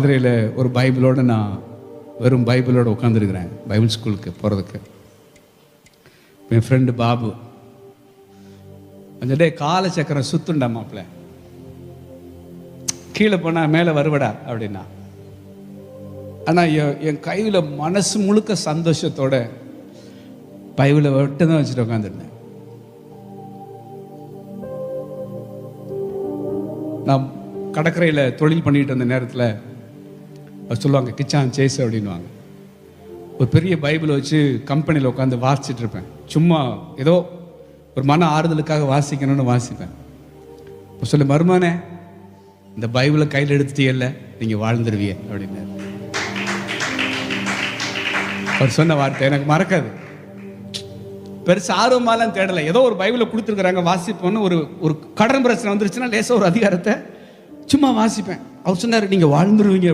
மதுரையில் ஒரு பைபிளோடு நான் வெறும் பைபிளோடு உட்காந்துருக்கிறேன் பைபிள் ஸ்கூலுக்கு போகிறதுக்கு. என் ஃப்ரெண்டு பாபு அந்த காலை சக்கரம் சுத்துண்டா மாப்பிள்ள, கீழே போனால் மேலே வருவடா அப்படின்னா. ஆனால் என் கையில் மனசு முழுக்க சந்தோஷத்தோட பைபிளை விட்டு தான் வச்சுட்டு உட்காந்துருந்தேன். நான் கடற்கரையில் தொழில் பண்ணிட்டு இருந்த நேரத்தில் அவர் சொல்லுவாங்க கிச்சான் சேஸ் அப்படின்வாங்க. ஒரு பெரிய பைபிளை வச்சு கம்பெனியில் உட்காந்து வாசிச்சுட்டு இருப்பேன். சும்மா ஏதோ ஒரு மன ஆறுதலுக்காக வாசிக்கணும்னு வாசிப்பேன். இப்போ சொல்லு மருமானே, இந்த பைபிளை கையில் எடுத்துட்டீங்கல்ல, நீங்கள் வாழ்ந்துருவீங்க அப்படின்னு அவர் சொன்ன வார்த்தை எனக்கு மறக்காது. பெருசு ஆர்வமாலாம் தேடலை, ஏதோ ஒரு பைபிளை கொடுத்துருக்குறாங்க வாசிப்போன்னு. ஒரு கடன் பிரச்சனை வந்துருச்சுன்னா லேசாக ஒரு அதிகாரத்தை சும்மா வாசிப்பேன். அவர் சொன்னார் நீங்கள் வாழ்ந்துருவீங்க.